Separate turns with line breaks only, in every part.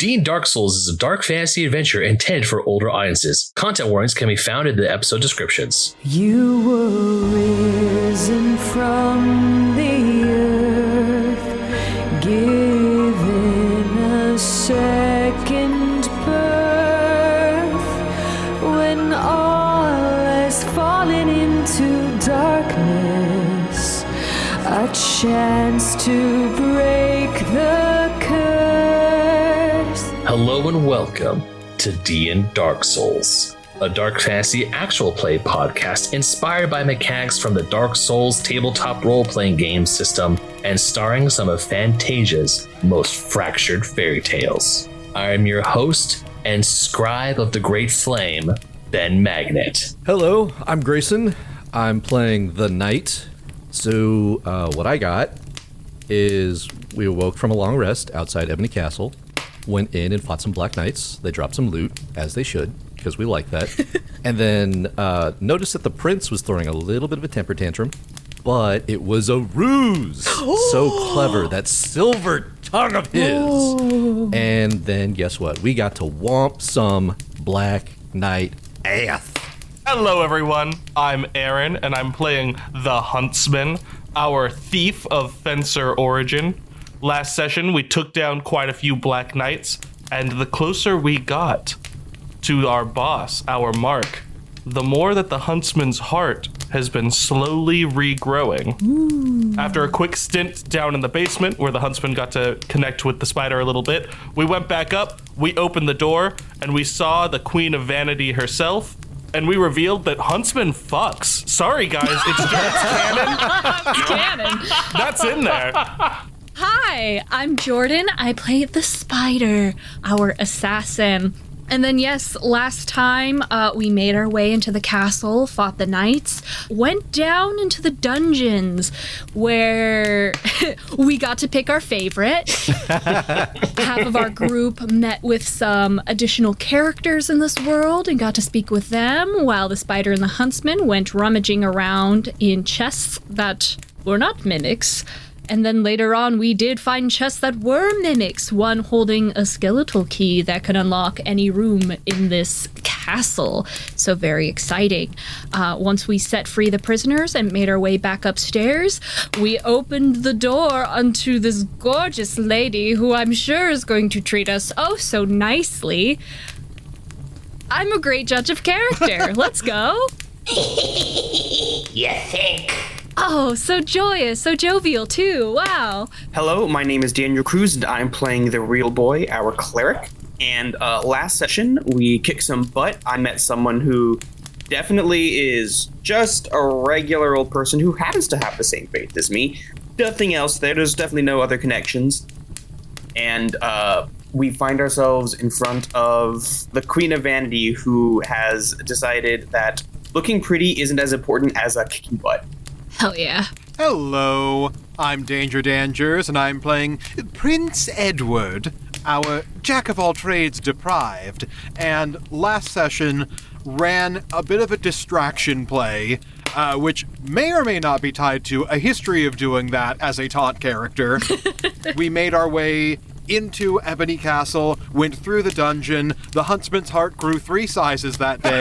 D&Dark Souls is a dark fantasy adventure intended for older audiences. Content warnings can be found in the episode descriptions.
You were risen from the earth, given a second birth, when all has fallen into darkness, a chance to break the curse.
Hello and welcome to D&Dark Souls, a dark fantasy actual play podcast inspired by mechanics from the Dark Souls tabletop role-playing game system and starring some of Fantasia's most fractured fairy tales. I am your host and scribe of the Great Flame, Ben Magnet.
Hello, I'm Grayson. I'm playing the Knight. So what I got is we awoke from a long rest outside Ebony Castle, went in and fought some Black Knights. They dropped some loot, as they should, because we like that. And then noticed that the prince was throwing a little bit of a temper tantrum, but it was a ruse. So clever, that silver tongue of his. And then guess what? We got to womp some Black Knight ass.
Hello everyone, I'm Aaron, and I'm playing the Huntsman, our thief of fencer origin. Last session, we took down quite a few Black Knights, and the closer we got to our boss, our mark, the more that the Huntsman's heart has been slowly regrowing. Ooh. After a quick stint down in the basement, where the Huntsman got to connect with the spider a little bit, we went back up, we opened the door, and we saw the Queen of Vanity herself, and we revealed that Huntsman fucks. Sorry guys, it's canon.
It's canon.
That's in there.
Hi, I'm Jordan. I play the Spider, our assassin. And then yes, last time we made our way into the castle, fought the knights, went down into the dungeons where we got to pick our favorite. Half of our group met with some additional characters in this world and got to speak with them, while the Spider and the Huntsman went rummaging around in chests that were not mimics. And then later on, we did find chests that were mimics, one holding a skeletal key that could unlock any room in this castle. So very exciting. Once we set free the prisoners and made our way back upstairs, we opened the door onto this gorgeous lady who I'm sure is going to treat us oh so nicely. I'm a great judge of character. Let's go.
You think?
Oh, so joyous, so jovial too, wow.
Hello, my name is Daniel Cruz, and I'm playing the real boy, our cleric. And last session, we kicked some butt. I met someone who definitely is just a regular old person who happens to have the same faith as me. Nothing else there, there's definitely no other connections. And we find ourselves in front of the Queen of Vanity, who has decided that looking pretty isn't as important as a kicking butt.
Hell yeah.
Hello, I'm Danger Jerz, and I'm playing Prince Edward, our jack-of-all-trades deprived, and last session ran a bit of a distraction play, which may or may not be tied to a history of doing that as a taunt character. We made our way into Ebony Castle, went through the dungeon. The Huntsman's heart grew 3 sizes that day.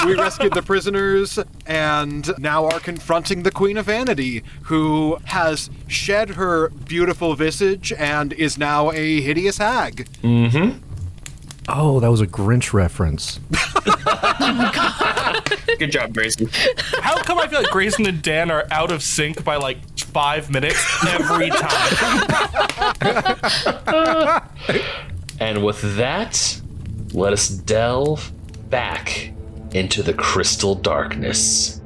We rescued the prisoners and now are confronting the Queen of Vanity, who has shed her beautiful visage and is now a hideous hag.
Mm-hmm. Oh, that was a Grinch reference.
Oh my god.
Good job, Grayson.
How come I feel like Grayson and Dan are out of sync by like 5 minutes every time?
And with that, let us delve back into the crystal darkness.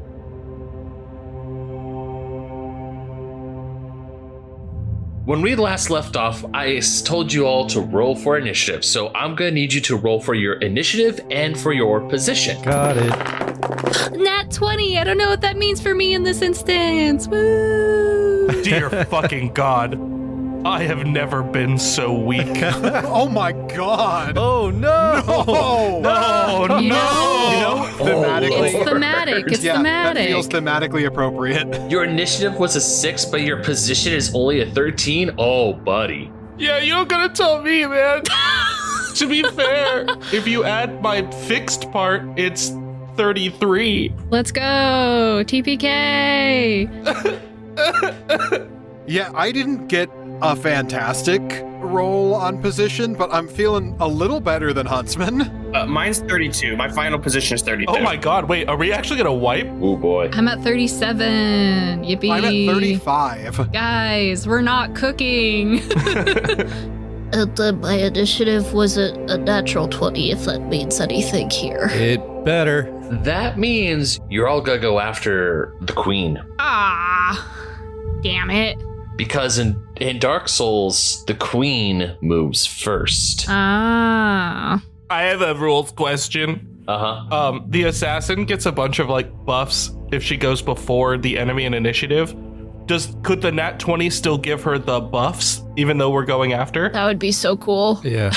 When we last left off, I told you all to roll for initiative, so I'm going to need you to roll for your initiative and for your position.
Got it.
Nat 20, I don't know what that means for me in this instance. Woo!
Dear fucking God. I have never been so weak.
Oh my god.
Oh no.
No.
You know,
Thematically.
It's thematic. It's
That
thematic.
feels thematically appropriate.
Your initiative was a 6, but your position is only a 13? Oh, buddy.
Yeah, you don't gotta tell me, man. To be fair, if you add my fixed part, it's 33.
Let's go, TPK.
Yeah, I didn't get a fantastic roll on position, but I'm feeling a little better than Huntsman.
Mine's 32. My final position is 32.
Oh my god, wait, are we actually gonna wipe?
Oh boy.
I'm at 37. Yippee.
I'm at 35.
Guys, we're not cooking.
My initiative was a natural 20, if that means anything here.
It better.
That means you're all gonna go after the queen.
Damn it.
Because in Dark Souls, the queen moves first.
Ah.
I have a rules question.
Uh-huh.
The assassin gets a bunch of like buffs if she goes before the enemy in initiative. Could the nat 20 still give her the buffs even though we're going after?
That would be so cool.
Yeah.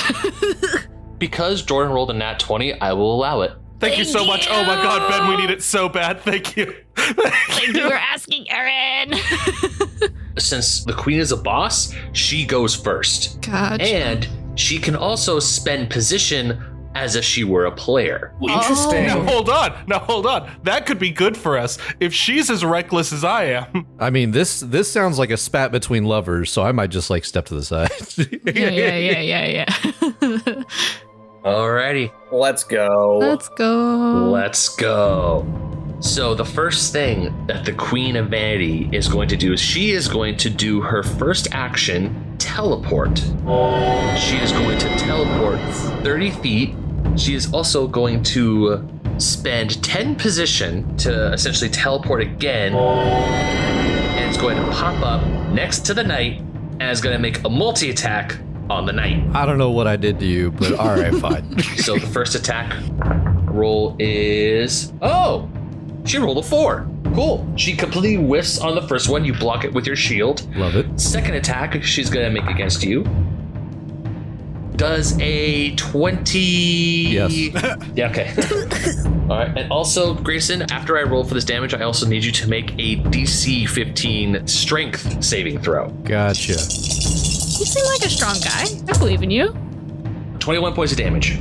Because Jordan rolled a nat 20, I will allow it.
Thank you so much. Oh my god, Ben, we need it so bad. Thank you.
Thank you for asking, Erin.
Since the queen is a boss, she goes first.
Gotcha.
And she can also spend position as if she were a player.
Interesting.
Now hold on. That could be good for us if she's as reckless as I am.
I mean, this sounds like a spat between lovers, so I might just like step to the side.
Yeah.
Alrighty,
Let's go.
Let's go.
So the first thing that the Queen of Vanity is going to do is she is going to do her first action, teleport. She is going to teleport 30 feet. She is also going to spend 10 position to essentially teleport again. And it's going to pop up next to the knight and is going to make a multi-attack on the knight.
I don't know what I did to you, but all right, fine.
So the first attack roll is... Oh! She rolled a 4. Cool. She completely whiffs on the first one. You block it with your shield.
Love it.
Second attack, she's going to make against you. Does a 20...
Yes.
Yeah, okay. All right. And also, Grayson, after I roll for this damage, I also need you to make a DC 15 strength saving throw.
Gotcha.
You seem like a strong guy. I believe in you.
21 points of damage.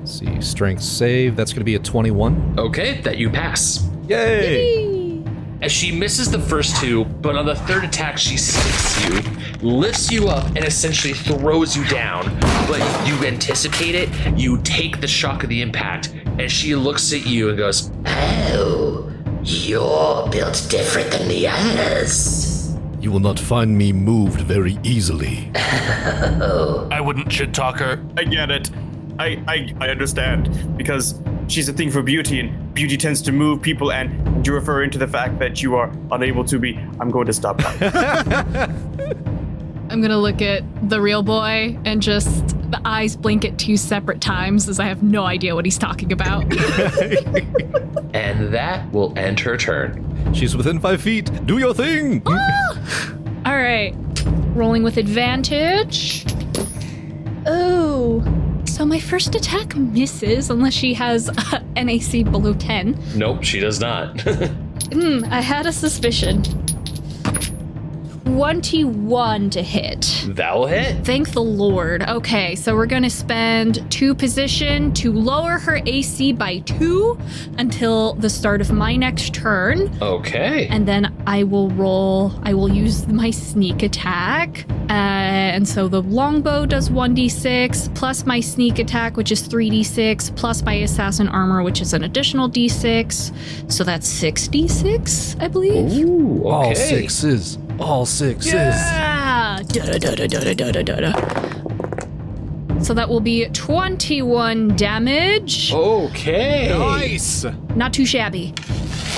Let's see, strength save. That's going to be a 21.
Okay, that you pass.
Yay!
As she misses the first two, but on the third attack, she sticks you, lifts you up, and essentially throws you down. But you anticipate it, you take the shock of the impact, and she looks at you and goes,
Oh, you're built different than the others.
You will not find me moved very easily.
I wouldn't shit talk her.
I get it. I understand. Because she's a thing for beauty, and beauty tends to move people, and you're referring to the fact that you are unable to be. I'm going to stop that.
I'm gonna look at the real boy and just the eyes blink at 2 separate times as I have no idea what he's talking about.
and that will end her turn.
She's within 5 feet. Do your thing!
All right, rolling with advantage. Oh, so my first attack misses unless she has an AC below 10.
Nope, she does not.
I had a suspicion. 21 to hit.
That will hit.
Thank the Lord. Okay, so we're gonna spend 2 position to lower her AC by 2 until the start of my next turn.
Okay.
And then I will use my sneak attack. And so the longbow does 1d6 plus my sneak attack, which is 3d6, plus my assassin armor, which is an additional d6. So that's 6d6, I believe.
Ooh, okay.
All sixes. All sixes.
Yeah! So that will be 21 damage.
Okay.
Nice!
Not too shabby.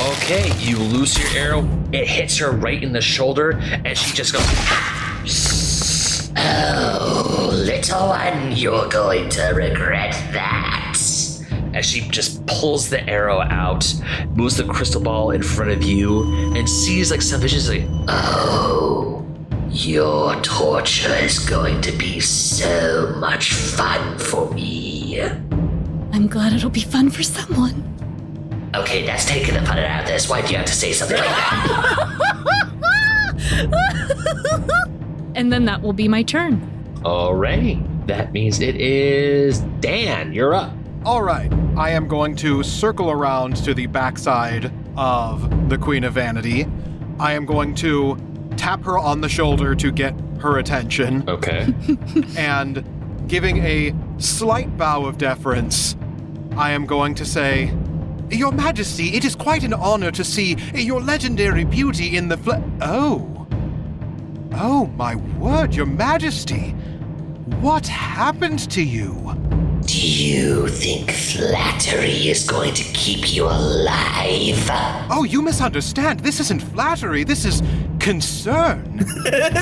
Okay, you loose your arrow. It hits her right in the shoulder, and she just goes...
Oh, little one, you're going to regret that.
As she just pulls the arrow out, moves the crystal ball in front of you, and sees like some visions like,
Oh, your torture is going to be so much fun for me.
I'm glad it'll be fun for someone.
Okay, that's taking the fun out of this. Why do you have to say something like that?
and then that will be my turn.
Alrighty. That means it is Dan. You're up.
All right, I am going to circle around to the backside of the Queen of Vanity. I am going to tap her on the shoulder to get her attention.
Okay.
And giving a slight bow of deference, I am going to say, Your Majesty, it is quite an honor to see your legendary beauty in the Oh, my word, Your Majesty. What happened to you?
Do you think flattery is going to keep you alive?
Oh, you misunderstand. This isn't flattery. This is concern.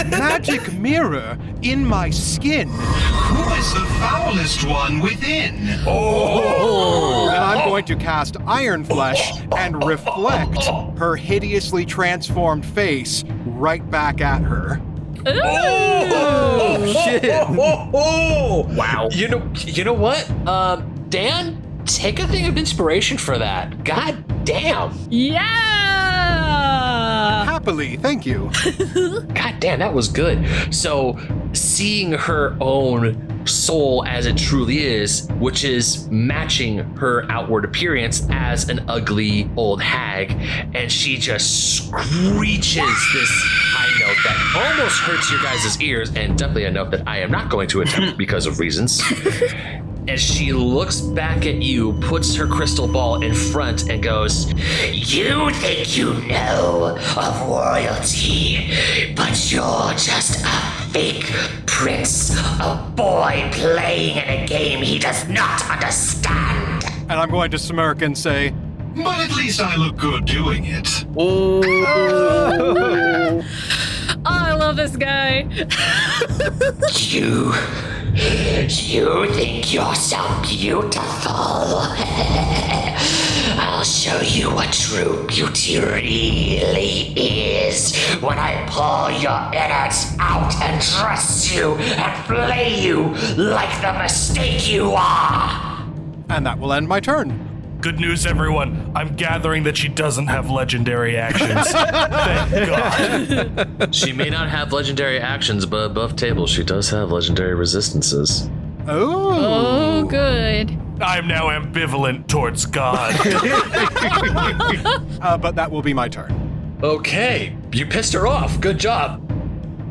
Magic mirror in my skin.
Who is the foulest one within?
And I'm going to cast Iron Flesh and reflect her hideously transformed face right back at her.
Oh shit!
Wow.
You know what? Dan, take a thing of inspiration for that. God damn.
Yeah!
Happily, thank you.
God damn, that was good. So, seeing her own soul as it truly is, which is matching her outward appearance as an ugly old hag, and she just screeches this high note that almost hurts your guys' ears, and definitely a note that I am not going to attempt because of reasons. As she looks back at you, puts her crystal ball in front, and goes,
You think you know of royalty, but you're just a fake prince, a boy playing in a game he does not understand.
And I'm going to smirk and say,
But at least I look good doing it.
Oh, I love this guy.
You think you're so beautiful? I'll show you what true beauty really is when I pull your innards out and dress you and play you like the mistake you are.
and that will end my turn.
Good news, everyone. I'm gathering that she doesn't have legendary actions. Thank God.
She may not have legendary actions, but above table, she does have legendary resistances.
Oh, good.
I'm now ambivalent towards God.
But that will be my turn.
Okay, you pissed her off. Good job.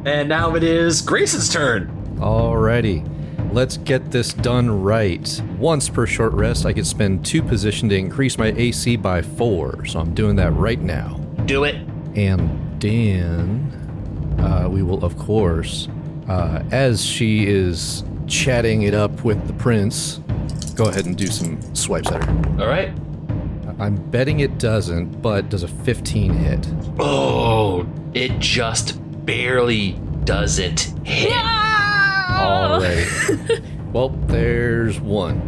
And now it is Grayson's turn.
Alrighty. Let's get this done right. Once per short rest, I can spend 2 position to increase my AC by 4. So I'm doing that right now.
Do it.
And then we will, of course, as she is chatting it up with the prince, go ahead and do some swipes at her.
All right.
I'm betting it doesn't, but does a 15 hit?
Oh, it just barely doesn't hit.
Alright. Well, there's one.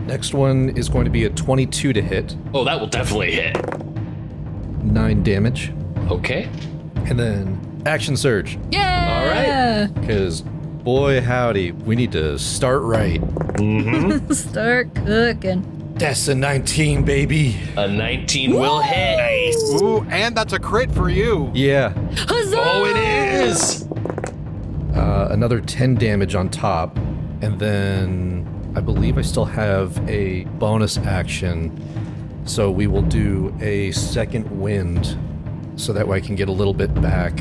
Next one is going to be a 22 to hit.
Oh, that will definitely hit.
9 damage.
Okay.
And then action surge.
Yeah!
Because, boy howdy, we need to start right.
Start cooking.
That's a 19, baby.
A 19 will hit.
Ooh, and that's a crit for you.
Yeah.
Huzzah!
Oh, it is.
Another 10 damage on top. And then I believe I still have a bonus action. So we will do a second wind. So that way I can get a little bit back.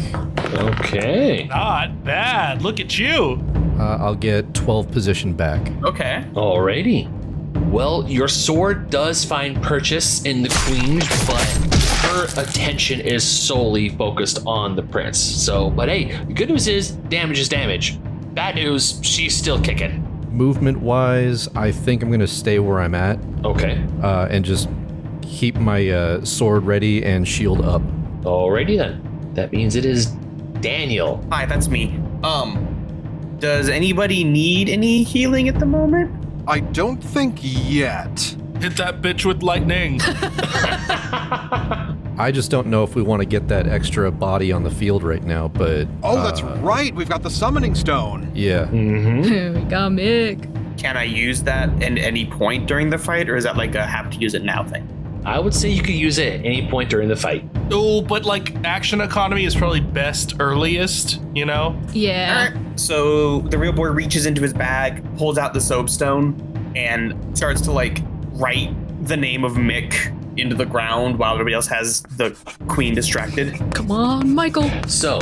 Okay.
Not bad. Look at you.
I'll get 12 position back.
Okay.
Alrighty. Well, your sword does find purchase in the queen, but her attention is solely focused on the prince. So, but hey, the good news is damage is damage. Bad news, she's still kicking.
Movement-wise, I think I'm going to stay where I'm at.
Okay.
And just keep my sword ready and shield up.
Alrighty then. That means it is Daniel.
Hi, that's me. Does anybody need any healing at the moment?
I don't think yet.
Hit that bitch with lightning.
I just don't know if we want to get that extra body on the field right now, but...
Oh, that's right. We've got the summoning stone.
Yeah.
We got Mick.
Can I use that at any point during the fight, or is that like a have to use it now thing?
I would say you could use it at any point during the fight.
Oh, but like action economy is probably best earliest, you know?
Yeah.
All right. So the real boy reaches into his bag, pulls out the soapstone, and starts to like write the name of Mick into the ground while everybody else has the queen distracted.
Come on, Michael.
So,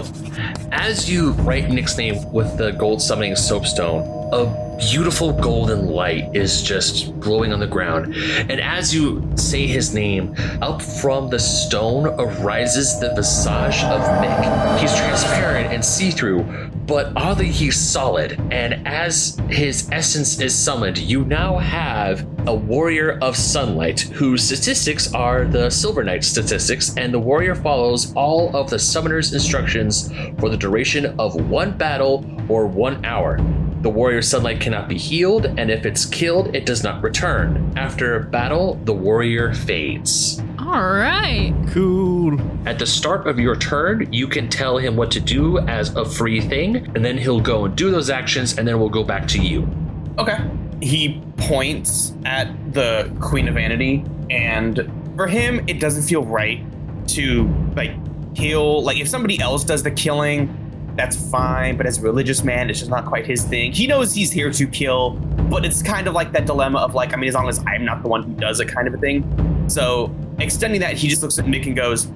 as you write Nick's name with the gold summoning soapstone, a beautiful golden light is just glowing on the ground. And as you say his name, up from the stone arises the visage of Mick. He's transparent and see-through, but oddly he's solid. And as his essence is summoned, you now have a warrior of sunlight whose statistics are the Silver Knight statistics, and the warrior follows all of the summoner's instructions for the duration of 1 battle or 1 hour. The warrior's sunlight cannot be healed, and if it's killed, it does not return. After battle, the warrior fades.
All right.
Cool.
At the start of your turn, you can tell him what to do as a free thing, and then he'll go and do those actions, and then we'll go back to you.
Okay. He points at the Queen of Vanity, and for him, it doesn't feel right to like kill. Like if somebody else does the killing, that's fine, but as a religious man, it's just not quite his thing. He knows he's here to kill, but it's kind of like that dilemma of like, I mean, as long as I'm not the one who does it kind of a thing. So extending that, he just looks at Mick and goes,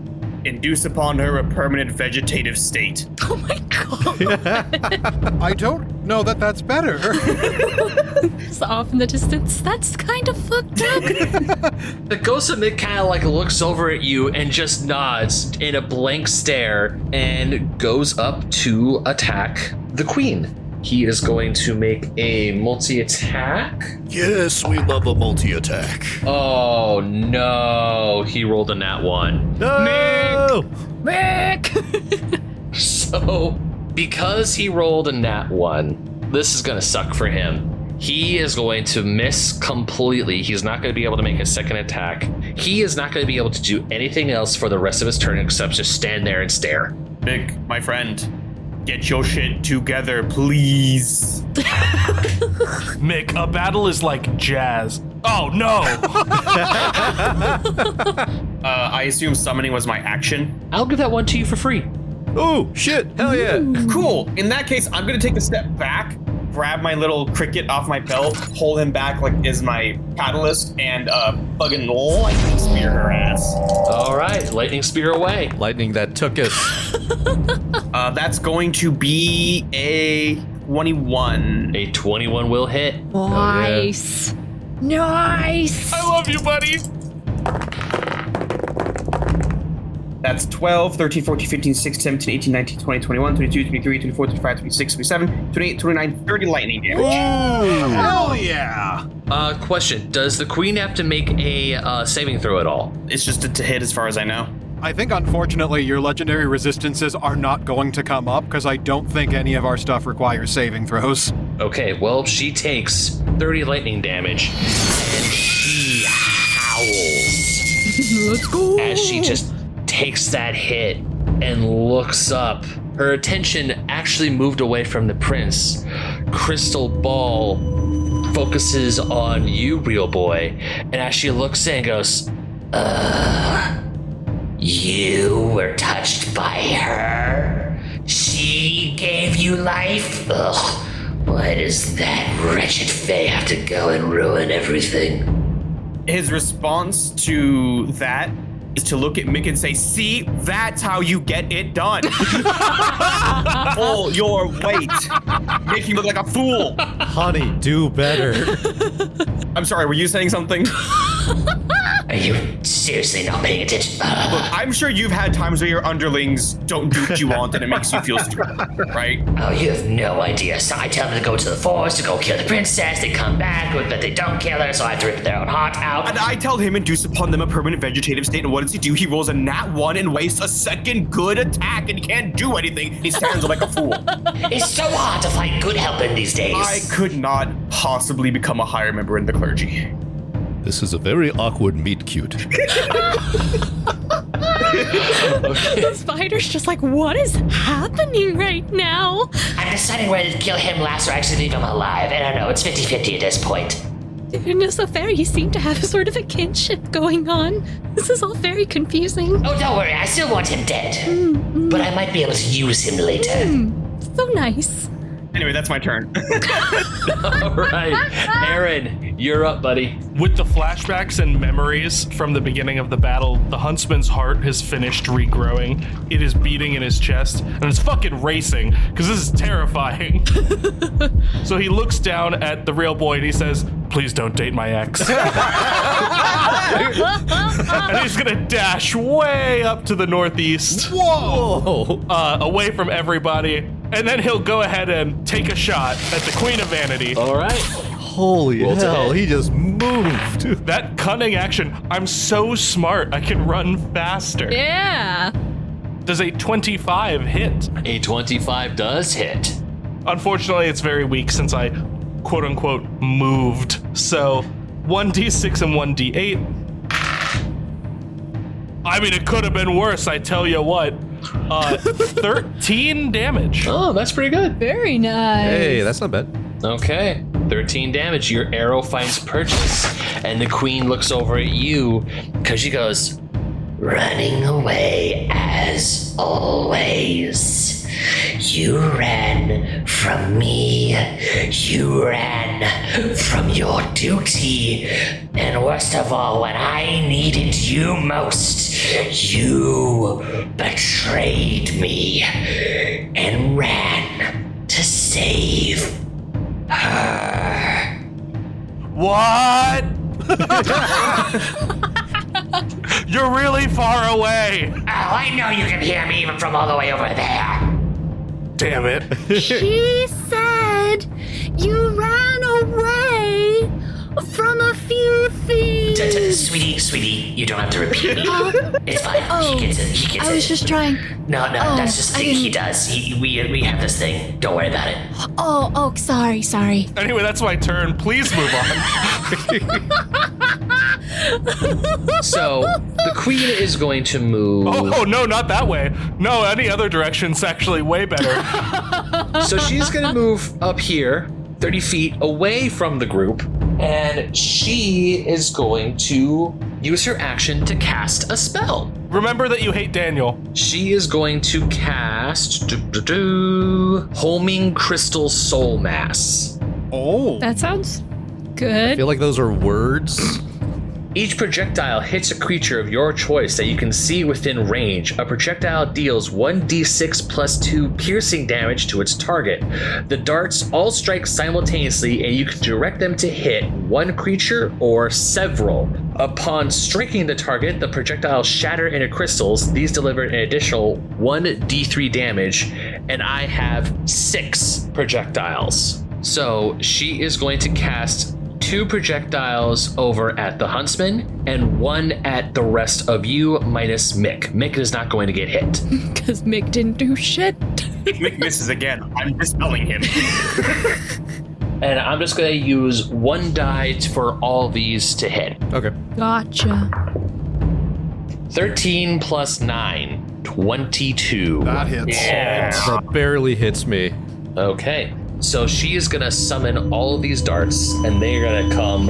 induce upon her a permanent vegetative state.
Oh my god.
I don't know that that's better.
It's off in the distance. That's kind of fucked up.
The ghost of Mick kind of like looks over at you and just nods in a blank stare and goes up to attack the queen. He is going to make a multi-attack.
Yes, we love a multi-attack.
Oh no, he rolled a nat 1.
No!
Mick!
So, because he rolled a nat 1, this is gonna suck for him. He is going to miss completely. He's not going to be able to make a second attack. He is not going to be able to do anything else for the rest of his turn except just stand there and stare.
Mick, my friend, get your shit together, please.
Mick, a battle is like jazz. Oh no!
I assume summoning was my action.
I'll give that one to you for free.
Oh, shit. Hell yeah.
Cool. In that case, I'm going to take a step back, grab my little cricket off my belt, pull him back like is my catalyst, and fucking lightning spear her ass.
All right, lightning spear away.
Lightning that took us.
That's going to be a 21.
A 21 will hit.
Nice. Nice.
I love you, buddy.
That's 12, 13, 14, 15, 16, 17, 18, 19, 20, 21, 22, 23, 24, 25, 26, 27, 28, 29, 30 lightning damage.
Hell yeah!
Question, does the queen have to make a saving throw at all?
It's just to hit as far as I know.
I think unfortunately your legendary resistances are not going to come up because I don't think any of our stuff requires saving throws.
Okay, well, she takes 30 lightning damage, and she howls.
Let's go.
As she just takes that hit and looks up. Her attention actually moved away from the prince. Crystal Ball focuses on you, real boy, and as she looks in, goes,
You were touched by her? She gave you life? Ugh, why does that wretched fae have to go and ruin everything?
His response to that is to look at Mick and say, see, that's how you get it done. Pull your weight. Make you look like a fool.
Honey, do better.
I'm sorry, were you saying something?
Are you seriously not paying attention?
Look, I'm sure you've had times where your underlings don't do what you want and it makes you feel stupid, right?
Oh, you have no idea. So I tell them to go to the forest to go kill the princess. They come back, but they don't kill her, so I have to rip their own heart out.
And I tell him induce upon them a permanent vegetative state, and what does he do? He rolls a nat 1 and wastes a second good attack and he can't do anything. He stands like a fool.
It's so hard to find good help in these days.
I could not possibly become a higher member in the clergy.
This is a very awkward meet cute.
The spider's just like, what is happening right now?
I'm deciding whether to kill him last or actually leave him alive. I don't know, it's 50-50 at this point.
Goodness, the fairies seem to have sort of a kinship going on. This is all very confusing.
Oh, don't worry, I still want him dead. But I might be able to use him later.
So nice.
Anyway, that's my turn.
All right. Aaron, you're up, buddy.
With the flashbacks and memories from the beginning of the battle, the Huntsman's heart has finished regrowing. It is beating in his chest, and it's fucking racing, because this is terrifying. So he looks down at the real boy and he says, "Please don't date my ex." And he's gonna dash way up to the northeast.
Whoa!
Away from everybody. And then he'll go ahead and take a shot at the Queen of Vanity.
All right.
Holy hell, he just moved.
That cunning action. I'm so smart, I can run faster.
Yeah.
Does a 25 hit?
A 25 does hit.
Unfortunately, it's very weak since I quote unquote moved. So 1d6 and 1d8. I mean, it could have been worse, I tell you what. 13 damage.
Oh, that's pretty good.
Very nice.
Hey, that's not bad.
Okay. 13 damage. Your arrow finds purchase. And the queen looks over at you because she goes,
Running away as always. You ran from me. You ran from your duty. And worst of all, when I needed you most, you betrayed me and ran to save her.
What? You're really far away.
Oh, I know you can hear me even from all the way over there.
Damn it.
She said you ran away from a few things.
Sweetie, you don't have to repeat me. It's fine.
Oh,
he gets it.
I was just trying.
No,
Oh,
that's just the thing he does. We have this thing. Don't worry about it.
Oh, sorry.
Anyway, that's my turn. Please move on.
So the queen is going to move.
Oh, no, not that way. No, any other direction's actually way better.
So she's going to move up here, 30 feet away from the group, and she is going to use her action to cast a spell.
Remember that you hate Daniel.
She is going to cast Homing Crystal Soul Mass.
Oh.
That sounds
I
good.
feel like those are words.
Each projectile hits a creature of your choice that you can see within range. A projectile deals 1d6 plus 2 piercing damage to its target. The darts all strike simultaneously, and you can direct them to hit one creature or several. Upon striking the target, the projectiles shatter into crystals. These deliver an additional 1d3 damage, and I have 6 projectiles. So she is going to cast 2 projectiles over at the Huntsman and 1 at the rest of you minus Mick. Mick is not going to get hit.
Because Mick didn't do shit.
Mick misses again. I'm dispelling him.
And I'm just going to use 1 die for all these to hit.
Okay.
Gotcha.
13 plus 9, 22.
That hits.
That barely hits me.
Okay. So she is going to summon all of these darts, and they're going to come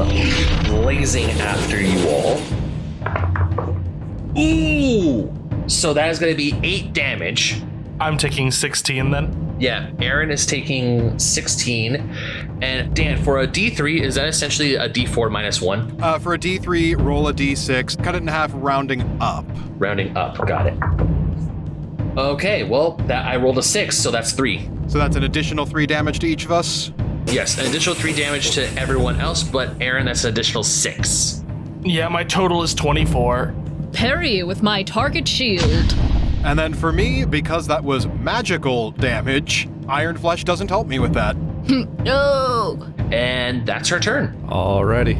blazing after you all. Ooh! So that is going to be 8 damage.
I'm taking 16 then.
Yeah, Aaron is taking 16. And Dan, for a D3, is that essentially a D4 minus 1?
For a D3, roll a D6, cut it in half, rounding up.
Rounding up, got it. Okay, well, that I rolled a 6, so that's 3.
So that's an additional 3 damage to each of us.
Yes, an additional 3 damage to everyone else, but Aaron, that's an additional 6.
Yeah, my total is 24.
Parry with my target shield.
And then for me, because that was magical damage, Iron Flesh doesn't help me with that.
No.
And that's her turn.
Alrighty.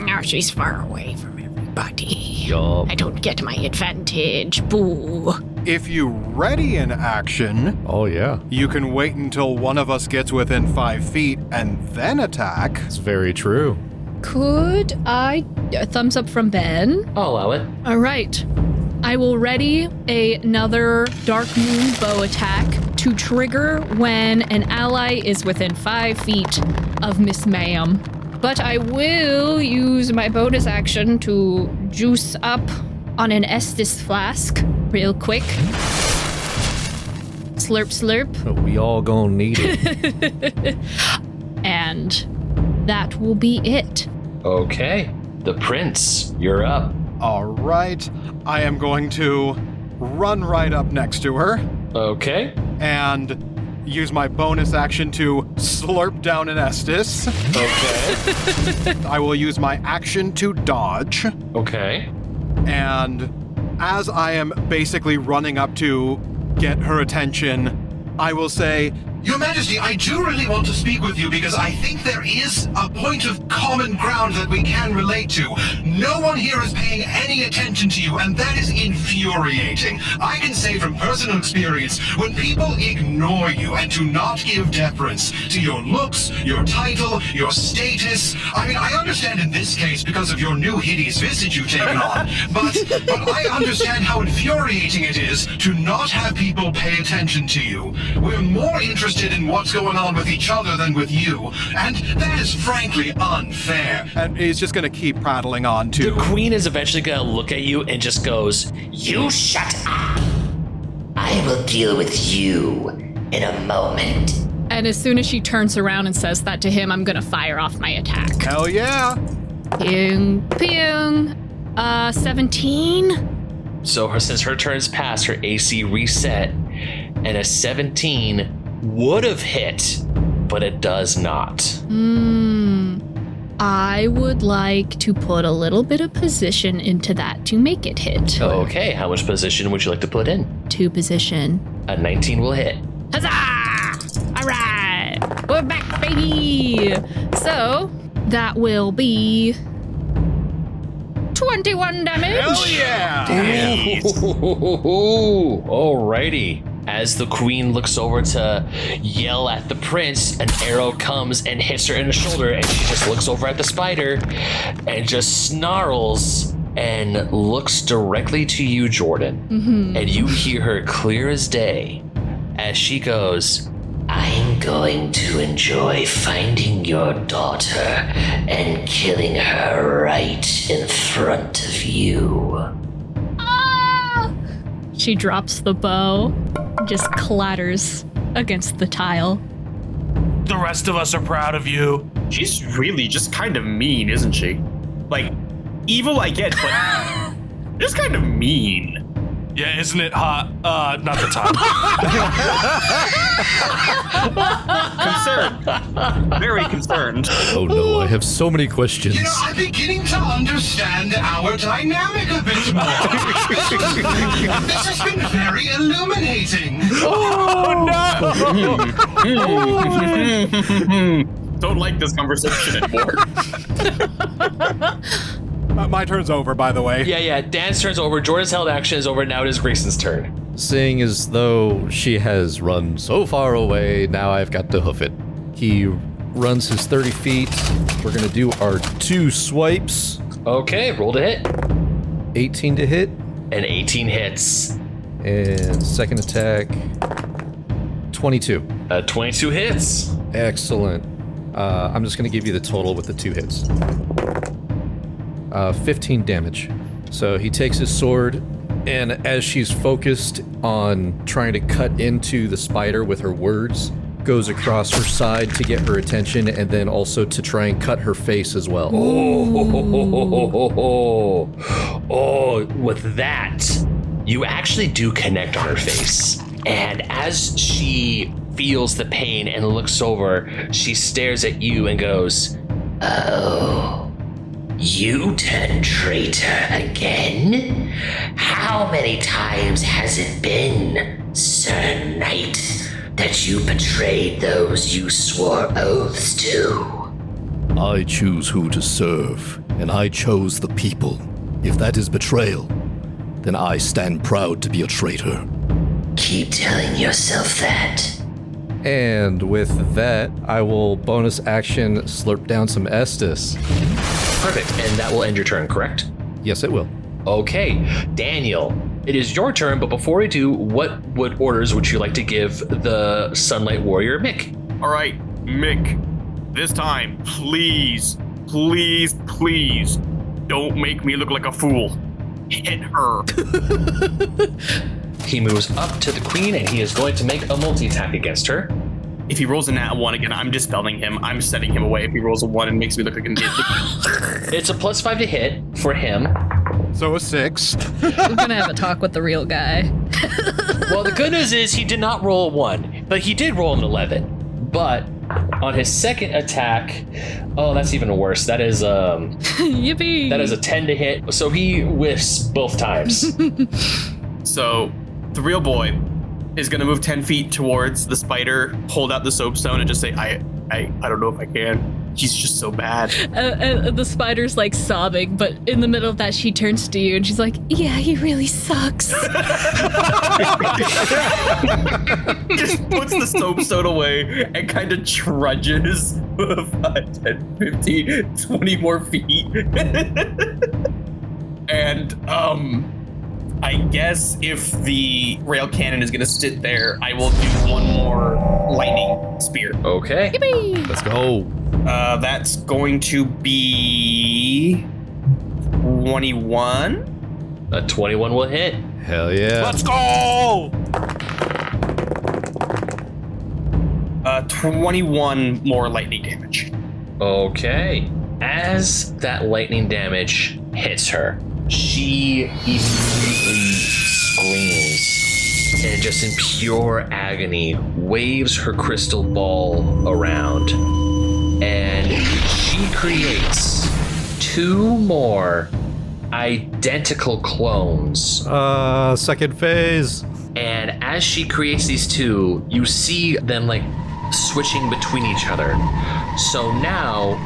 Now she's far away from everybody.
Yup.
I don't get my advantage. Boo.
If you ready an action,
Oh, yeah.
you can wait until one of us gets within 5 feet and then attack.
It's very true.
Could I... A thumbs up from Ben.
I'll allow it.
All right. I will ready another Dark Moon bow attack to trigger when an ally is within 5 feet of Miss Ma'am. But I will use my bonus action to juice up on an Estus flask real quick. Slurp, slurp.
We all gonna need it.
And that will be it.
Okay. The prince, you're up.
All right. I am going to run right up next to her
Okay.
and use my bonus action to slurp down an Estus.
Okay.
I will use my action to dodge.
Okay.
And as I am basically running up to get her attention, I will say,
Your Majesty, I do really want to speak with you because I think there is a point of common ground that we can relate to. No one here is paying any attention to you, and that is infuriating. I can say from personal experience, when people ignore you and do not give deference to your looks, your title, your status, I mean, I understand in this case because of your new hideous visage you've taken on, but I understand how infuriating it is to not have people pay attention to you. We're more interested in what's going on with each other than with you, and that is frankly unfair.
and he's just going to keep prattling on too.
The queen is eventually going to look at you and just goes,
You shut up. I will deal with you in a moment.
And as soon as she turns around and says that to him, I'm gonna fire off my attack.
Hell yeah.
Ping, ping. 17?
so since her turn's passed, her AC reset, and a 17 would have hit, but it does not.
I would like to put a little bit of position into that to make it hit.
Okay, how much position would you like to put in?
2 position.
A 19 will hit.
Huzzah! All right, we're back, baby. So that will be 21 damage.
Hell yeah.
Alrighty. As the queen looks over to yell at the prince, an arrow comes and hits her in the shoulder, and she just looks over at the spider and just snarls and looks directly to you, Jordan. And you hear her clear as day as she goes,
I'm going to enjoy finding your daughter and killing her right in front of you.
She drops the bow, just clatters against the tile.
The rest of us are proud of you.
She's really just kind of mean, isn't she? Like, evil I get, but just kind of mean.
Yeah, isn't it hot? Not the time.
Concerned. Very concerned.
Oh no, I have so many questions.
You know, I'm beginning to understand our dynamic a bit more. This has been very illuminating.
Don't like this conversation anymore.
My turn's over, by the way.
yeah, Dan's turn's over, Jordan's held action is over, now it is Grayson's turn.
Seeing as though she has run so far away, now I've got to hoof it. He runs his 30 feet. We're going to do our 2 swipes.
Okay, roll to hit.
18 to hit.
And 18 hits.
And second attack, 22.
22 hits.
Excellent. I'm just going to give you the total with the 2 hits. 15 damage. So he takes his sword, and as she's focused on trying to cut into the spider with her words, goes across her side to get her attention, and then also to try and cut her face as well.
Oh, with that, you actually do connect on her face. And as she feels the pain and looks over, she stares at you and goes,
Oh, you turned traitor again? How many times has it been, Sir Knight, that you betrayed those you swore oaths to?
I choose who to serve, and I chose the people. If that is betrayal, then I stand proud to be a traitor.
Keep telling yourself that.
And with that, I will bonus action slurp down some Estus.
perfect, and that will end your turn, correct?
Yes, it will.
Okay, Daniel, it is your turn, but before we do, what orders would you like to give the Sunlight Warrior, Mick?
All right, Mick, this time, please please, please, don't make me look like a fool. Hit her.
He moves up to the queen, and he is going to make a multi-attack against her.
If he rolls a nat 1 again, I'm dispelling him. I'm setting him away if he rolls a 1 and makes me look like an idiot.
It's a +5 to hit for him.
So a 6.
We're gonna have a talk with the real guy.
Well, the good news is he did not roll a 1, but he did roll an 11. But on his second attack, oh, that's even worse. That is
Yippee!
that is a 10 to hit. So he whiffs both times.
So the real boy is going to move 10 feet towards the spider, hold out the soapstone, and just say, I don't know if I can. He's just so bad.
The spider's like sobbing, but in the middle of that, she turns to you and she's like, yeah, he really sucks.
Just puts the soapstone away and kind of trudges 5, 10, 15, 20 more feet. And, I guess if the rail cannon is going to sit there, I will do one more lightning spear.
Okay.
Yippee!
Let's go.
That's going to be 21.
A 21 will hit.
Hell yeah.
Let's go!
21 more lightning damage.
Okay. As that lightning damage hits her, she immediately screams and just in pure agony waves her crystal ball around. And she creates 2 more identical clones.
Second phase.
And as she creates these 2, you see them like switching between each other. So now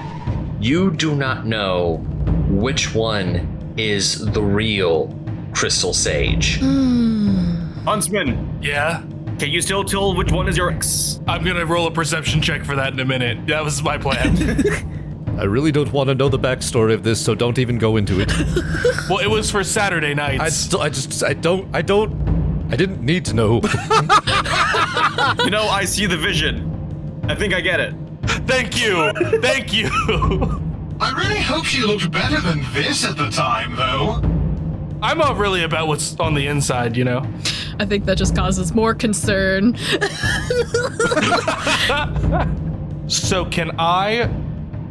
you do not know which one is the real Crystal Sage.
Huntsman,
Yeah?
can you still tell which one is your ex?
I'm gonna roll a perception check for that in a minute. That was my plan.
I really don't want to know the backstory of this, so don't even go into it.
Well, it was for Saturday nights.
I didn't need to know.
You know, I see the vision. I think I get it.
Thank you! Thank you!
I really hope she looked better than this at the time, though.
I'm not really about what's on the inside, you know?
I think that just causes more concern.
So can I,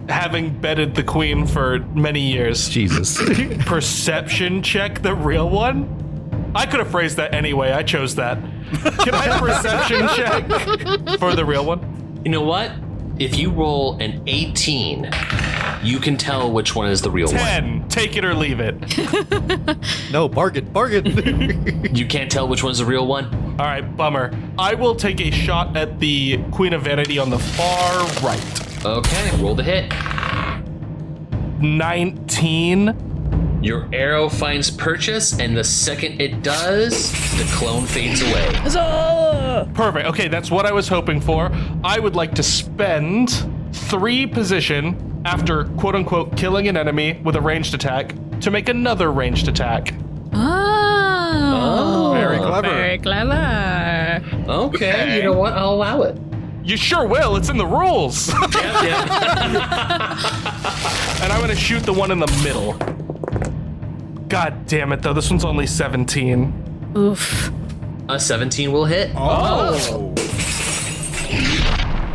having bedded the queen for many years,
Jesus.
perception check the real one? I could have phrased that anyway. I chose that. Can I perception check for the real one?
You know what? If you roll an 18, you can tell which one is the real
10. Take it or leave it.
No, bargain.
one. You can't tell which one's the real one?
All right, bummer. I will take a shot at the Queen of Vanity on the far right.
Okay, roll the hit.
19.
Your arrow finds purchase, and the second it does, the clone fades away.
Perfect. Okay, that's what I was hoping for. I would like to spend 3 position after quote-unquote killing an enemy with a ranged attack to make another ranged attack.
Oh.
Very clever.
Very clever.
Okay, you know what? I'll allow it.
You sure will. It's in the rules.
Yeah.
And I'm going to shoot the one in the middle. God damn it, though. This one's only 17.
Oof.
A 17 will hit.
Oh.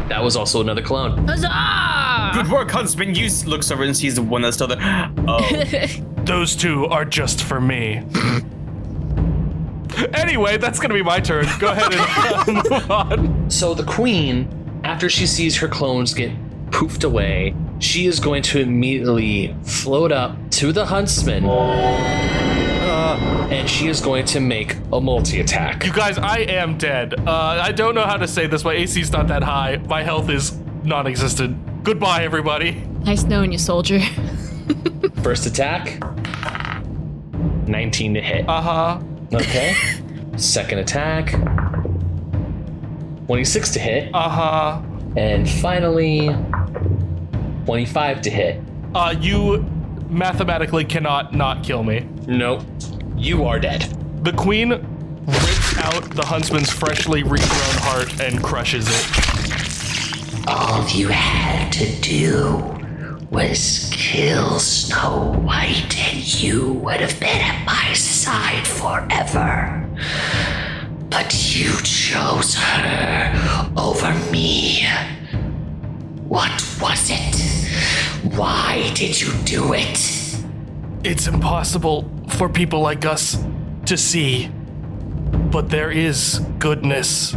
That was also another clone.
Huzzah!
Good work, Huntsman. You looks over and sees the one that's still there. Oh.
Those 2 are just for me. Anyway, that's going to be my turn. Go ahead and move on.
So the queen, after she sees her clones get poofed away, she is going to immediately float up to the Huntsman, and she is going to make a multi-attack.
You guys, I am dead. I don't know how to say this. My AC's not that high. My health is non-existent. Goodbye, everybody.
Nice knowing you, soldier.
First attack, 19 to hit.
Uh-huh.
Okay. Second attack, 26 to hit.
Uh-huh.
And finally, 25 to hit.
You mathematically cannot not kill me.
Nope. You are dead.
The queen rips out the huntsman's freshly regrown heart and crushes it.
All you had to do was kill Snow White, and you would have been at my side forever. But you chose her over me. What was it? Why did you do it?
It's impossible for people like us to see, but there is goodness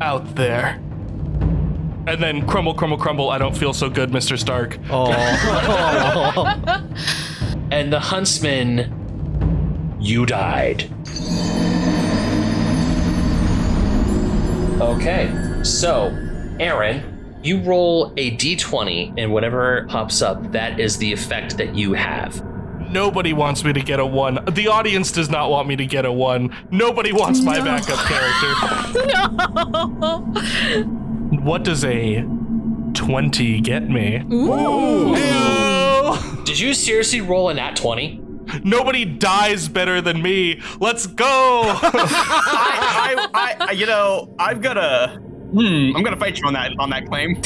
out there. And then crumble, crumble, crumble. I don't feel so good, Mr. Stark.
And the Huntsman, you died. Okay, so Aaron, you roll a d20, and whatever pops up, that is the effect that you have.
Nobody wants me to get a 1. The audience does not want me to get a 1. Nobody wants my backup character.
No.
What does a 20 get me?
Ooh.
Hey-o!
Did you seriously roll a nat 20?
Nobody dies better than me. Let's go.
I'm gonna fight you on that claim.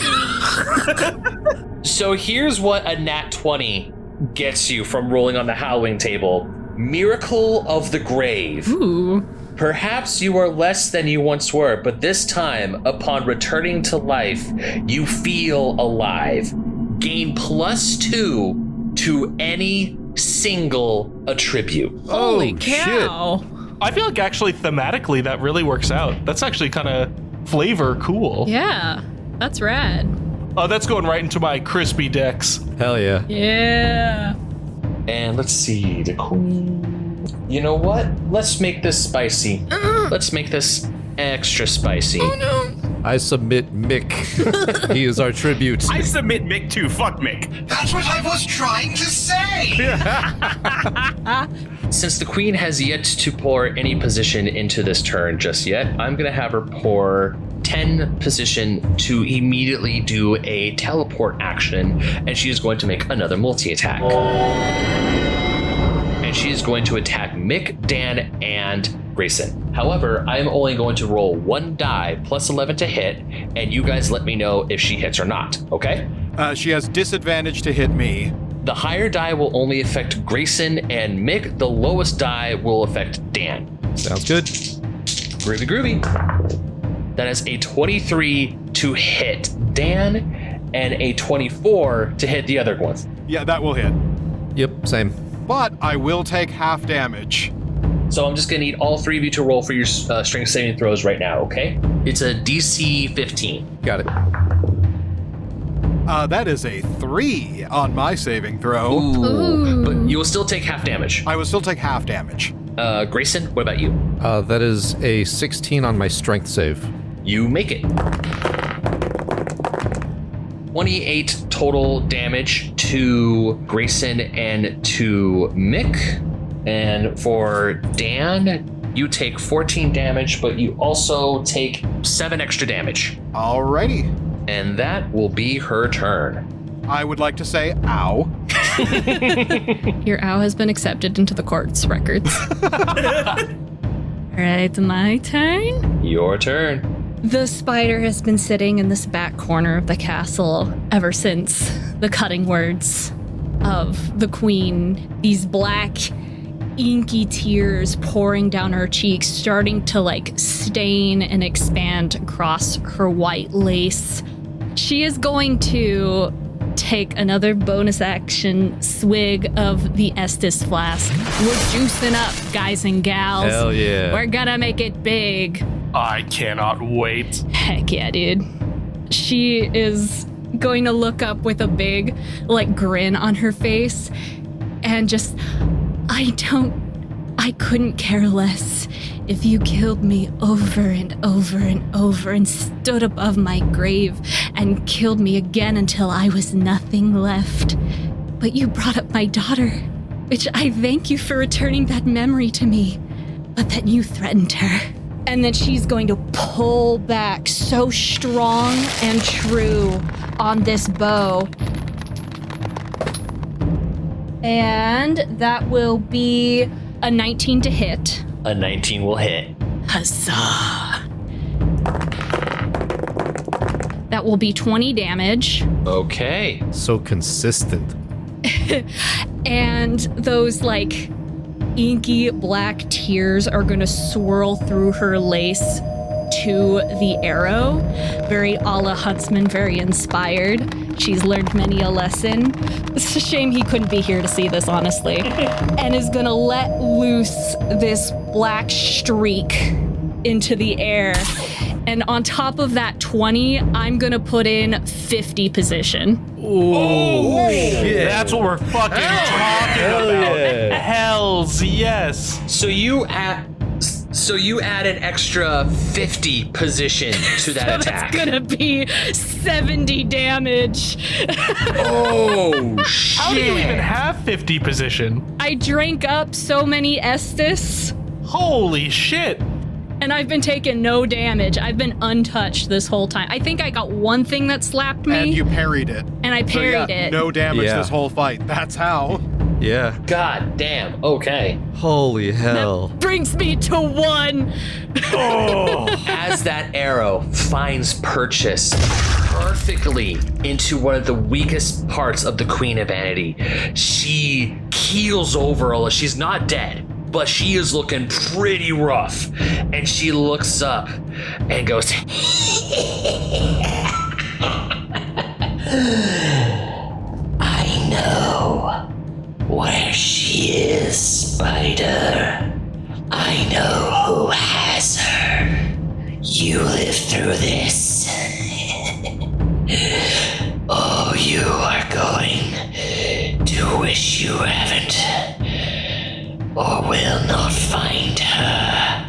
So here's what a nat 20 gets you from rolling on the Howling table. Miracle of the Grave.
Ooh.
Perhaps you are less than you once were, but this time, upon returning to life, you feel alive. Gain +2 to any single attribute.
Holy cow.
I feel like actually thematically that really works out. That's actually kind of flavor cool.
Yeah, that's rad.
Oh, that's going right into my crispy decks.
Hell yeah.
Yeah.
And let's see, the queen. You know what? Let's make this spicy. Let's make this extra spicy.
Oh no.
I submit Mick. He is our tribute.
I submit Mick too. Fuck Mick.
That's what I was trying to say!
Since the queen has yet to pour any position into this turn just yet, I'm going to have her pour 10 position to immediately do a teleport action, and she is going to make another multi-attack. And she is going to attack Mick, Dan, and Grayson. However, I am only going to roll 1 die +11 to hit, and you guys let me know if she hits or not, okay?
She has disadvantage to hit me.
The higher die will only affect Grayson and Mick. The lowest die will affect Dan.
Sounds good.
Groovy, groovy. That is a 23 to hit Dan and a 24 to hit the other ones.
Yeah, that will hit.
Yep, same.
But I will take half damage.
So I'm just going to need all 3 of you to roll for your strength saving throws right now, okay? It's a DC 15.
Got it.
That is a 3 on my saving throw.
Ooh. But you will still take half damage.
I will still take half damage.
Grayson, what about you?
That is a 16 on my strength save.
You make it. 28 total damage to Grayson and to Mick. And for Dan, you take 14 damage, but you also take 7 extra damage.
Alrighty.
And that will be her turn.
I would like to say ow.
Your owl has been accepted into the court's records. Alright, my turn.
Your turn.
The spider has been sitting in this back corner of the castle ever since the cutting words of the queen. These black, inky tears pouring down her cheeks, starting to stain and expand across her white lace. She is going to take another bonus action swig of the Estus flask. We're juicing up, guys and gals.
Hell yeah.
We're gonna make it big.
I cannot wait.
Heck yeah, dude. She is going to look up with a big, grin on her face and just, I couldn't care less if you killed me over and over and over and stood above my grave and killed me again until I was nothing left. But you brought up my daughter, which I thank you for returning that memory to me, but then you threatened her. And then she's going to pull back so strong and true on this bow. And that will be a 19 to hit.
A 19 will hit.
Huzzah. That That will be 20 damage.
Okay.
So consistent.
And those like inky black tears are going to swirl through her lace to the arrow. Very a la Huntsman, very inspired. She's learned many a lesson. It's a shame he couldn't be here to see this, honestly. And is going to let loose this black streak into the air. And on top of that 20, I'm going to put in 50 position.
Oh, shit. That's what we're fucking talking about. Yeah. Hells yes.
So you add an extra 50 position to that attack.
That's gonna be 70 damage.
Oh, shit.
How do you even have 50 position?
I drank up so many Estus.
Holy shit.
And I've been taking no damage. I've been untouched this whole time. I think I got one thing that slapped me.
And you parried it.
And I parried it.
No damage this whole fight. That's how.
Yeah.
God damn. Okay.
Holy hell.
That brings me to 1.
As that arrow finds purchase perfectly into one of the weakest parts of the Queen of Vanity, she keels over. She's not dead, but she is looking pretty rough. And she looks up and goes,
I know where she is, Spider. I know who has her. You lived through this. Oh, you are going to wish you haven't, or will not find her.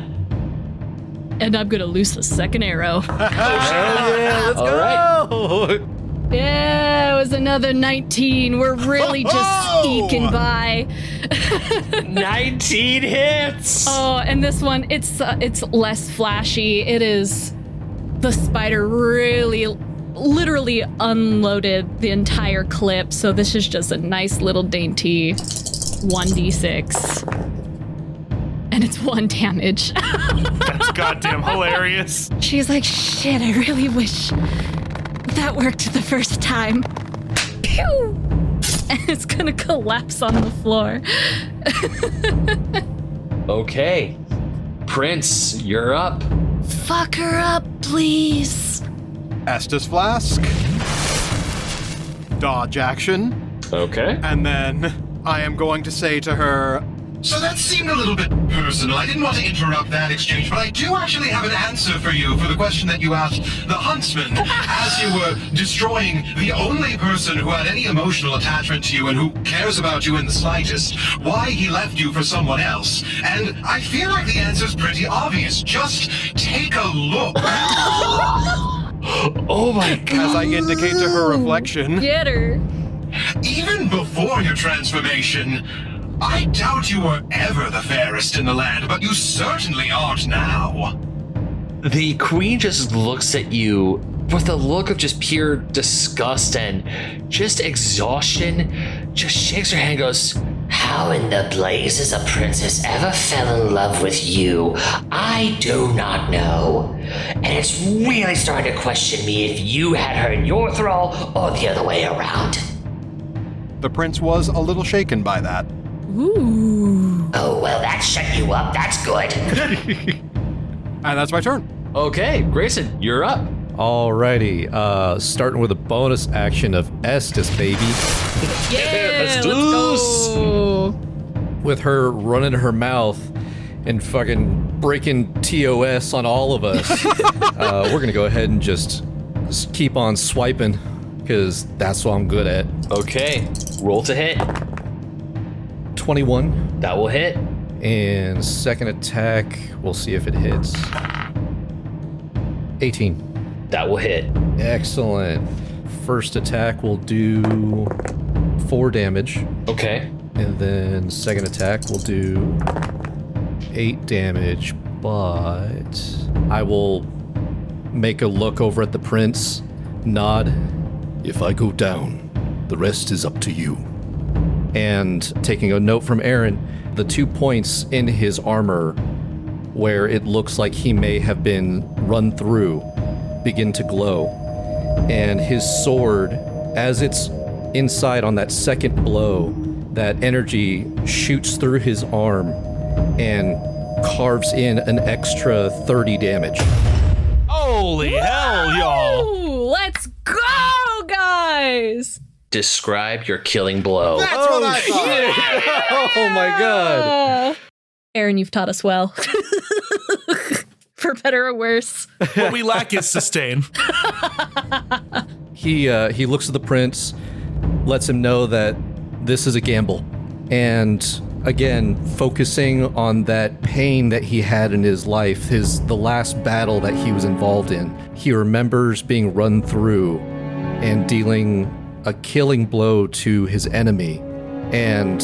And I'm gonna loose the second arrow.
Let's
All
go.
Yeah, it was another 19. We're really just eking by.
19 hits.
Oh, and this one, it's less flashy. It is the spider really, literally unloaded the entire clip. So this is just a nice little dainty 1d6. And it's 1 damage.
That's goddamn hilarious.
She's like, shit, I really wish that worked the first time. Pew! And it's gonna collapse on the floor.
Okay. Prince, you're up.
Fuck her up, please.
Estus Flask. Dodge action.
Okay.
And then I am going to say to her,
So that seemed a little bit personal. I didn't want to interrupt that exchange, but I do actually have an answer for you for the question that you asked the Huntsman as you were destroying the only person who had any emotional attachment to you and who cares about you in the slightest, why he left you for someone else. And I feel like the answer's pretty obvious. Just take a look.
Oh my god.
as I indicate to her reflection,
Get her.
Even before your transformation, I doubt you were ever the fairest in the land, but you certainly aren't now.
The queen just looks at you with a look of just pure disgust and just exhaustion, just shakes her hand and goes,
How in the blazes a princess ever fell in love with you, I do not know. And it's really starting to question me if you had her in your thrall or the other way around.
the prince was a little shaken by that.
Ooh.
Oh, well, that shut you up. That's good.
And that's my turn.
Okay, Grayson, you're up.
Alrighty, starting with a bonus action of Estus, baby.
Yeah,
let's
let's go.
With her running her mouth and fucking breaking TOS on all of us, we're gonna go ahead and just keep on swiping, because that's what I'm good at.
Okay, roll to hit.
21.
That will hit.
And second attack, we'll see if it hits. 18.
That will hit.
Excellent. First attack will do 4 damage.
Okay.
And then second attack will do 8 damage, but I will make a look over at the prince, nod,
If I go down, the rest is up to you.
and taking a note from Aaron, the 2 points in his armor where it looks like he may have been run through begin to glow. and his sword, as it's inside on that second blow, that energy shoots through his arm and carves in an extra 30 damage.
Holy hell, y'all.
Ooh, let's go, guys!
Describe your killing blow.
That's what I thought.
Oh my god.
Aaron, you've taught us well. For better or worse.
What we lack is sustain.
He looks at the prince, lets him know that this is a gamble. And again, focusing on that pain that he had in his life, the last battle that he was involved in. He remembers being run through and dealing a killing blow to his enemy, and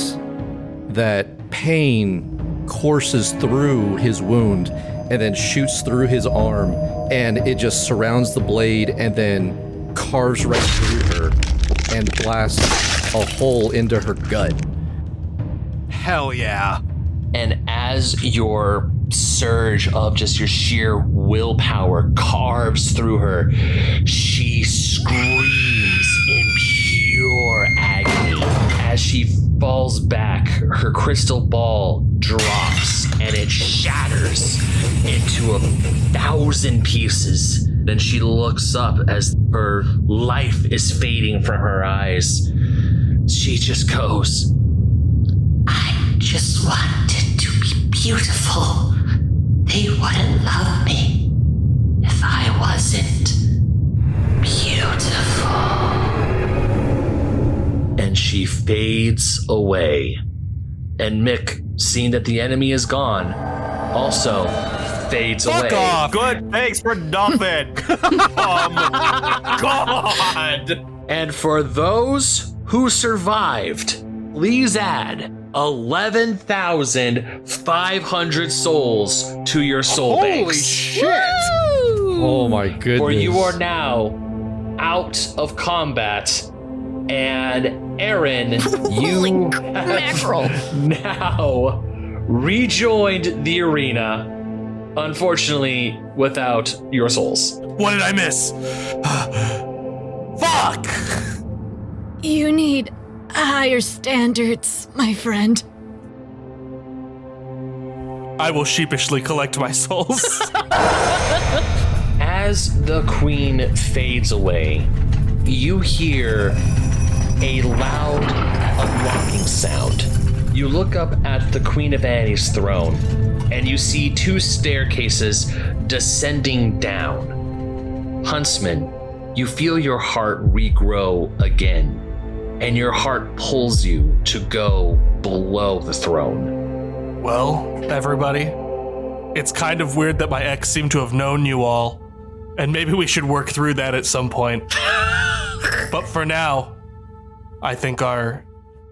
that pain courses through his wound and then shoots through his arm, and it just surrounds the blade and then carves right through her and blasts a hole into her gut.
Hell yeah.
And as your surge of just your sheer willpower carves through her, she screams in pure agony. As she falls back, her crystal ball drops and it shatters into 1,000 pieces. Then she looks up as her life is fading from her eyes. She just goes,
I just wanted to be beautiful. They wouldn't love me if I wasn't beautiful.
and she fades away. And Mick, seeing that the enemy is gone, also fades away.
Fuck off!
Good, thanks for nothing. God.
And for those who survived, please add 11,500 souls to your soul banks.
Holy shit!
Oh my goodness.
For you are now out of combat, and Aaron, you have now rejoined the arena, unfortunately without your souls.
What did I miss? Fuck!
You need higher standards, my friend.
I will sheepishly collect my souls.
As the queen fades away, you hear a loud unlocking sound. You look up at the Queen of Vanity's throne, and you see two staircases descending down. Huntsman, you feel your heart regrow again, and your heart pulls you to go below the throne.
Well, everybody, it's kind of weird that my ex seemed to have known you all, and maybe we should work through that at some point. But for now, I think our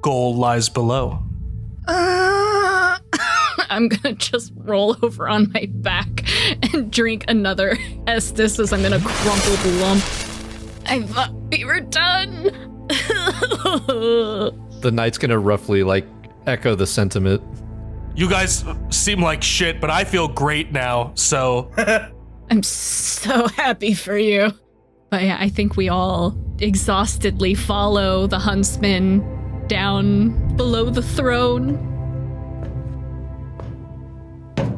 goal lies below.
I'm gonna just roll over on my back and drink another Estus as I'm in a crumpled lump. I thought we were done.
The knight's gonna roughly echo the sentiment.
You guys seem like shit, but I feel great now, so...
I'm so happy for you. But yeah, I think we all exhaustedly follow the huntsman down below the throne.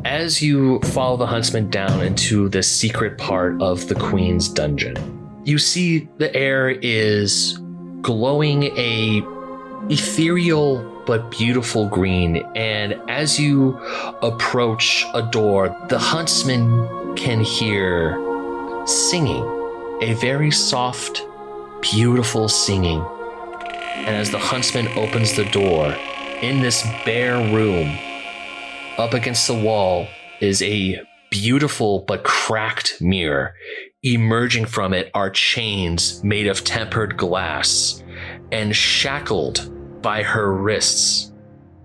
As you follow the huntsman down into the secret part of the queen's dungeon, you see the air is glowing a ethereal but beautiful green, and as you approach a door, the huntsman can hear singing, a very soft, beautiful singing. And as the huntsman opens the door, in this bare room, up against the wall is a beautiful but cracked mirror. Emerging from it are chains made of tempered glass, and shackled by her wrists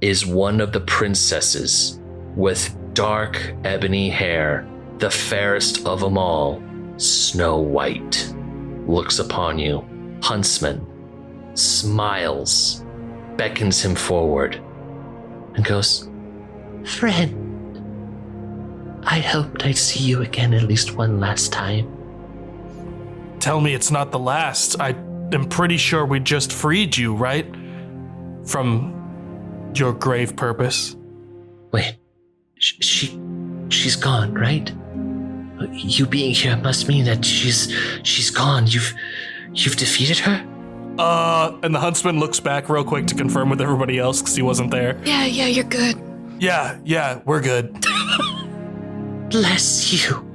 is one of the princesses with dark ebony hair, the fairest of them all, Snow White, looks upon you. Huntsman smiles, beckons him forward, and goes,
Friend, I hoped I'd see you again at least one last time.
tell me it's not the last. I am pretty sure we just freed you, right? From your grave purpose.
Wait, she's gone, right? You being here must mean that she's gone. You've defeated her?
And the Huntsman looks back real quick to confirm with everybody else because he wasn't there.
Yeah, you're good.
Yeah, we're good.
Bless you.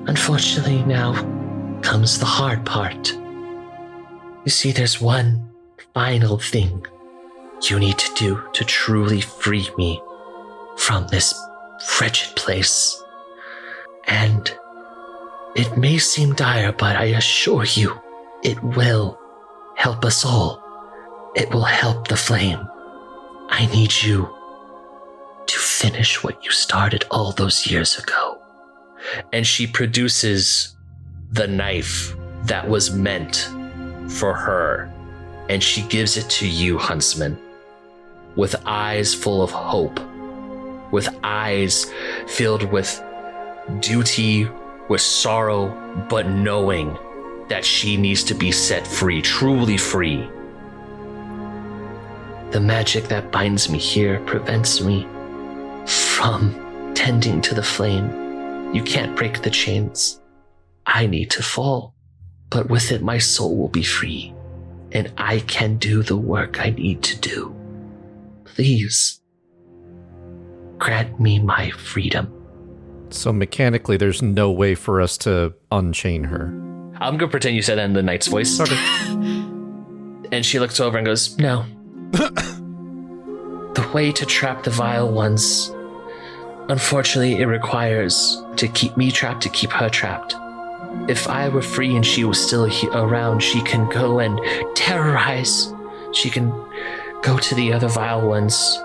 Unfortunately, now comes the hard part. You see, there's one final thing you need to do to truly free me from this wretched place. And it may seem dire, but I assure you, it will help us all. It will help the flame. I need you to finish what you started all those years ago.
And she produces the knife that was meant for her, and she gives it to you, Huntsman, with eyes full of hope, with eyes filled with duty, with sorrow, but knowing that she needs to be set free, truly free.
The magic that binds me here prevents me from tending to the flame. You can't break the chains. I need to fall, but with it my soul will be free, and I can do the work I need to do. Please, grant me my freedom.
So mechanically, there's no way for us to unchain her.
I'm going to pretend you said that in the knight's voice.
Okay.
And she looks over and goes, no.
The way to trap the vile ones, unfortunately, it requires to keep me trapped, to keep her trapped. If I were free and she was still around, she can go and terrorize. She can go to the other vile ones,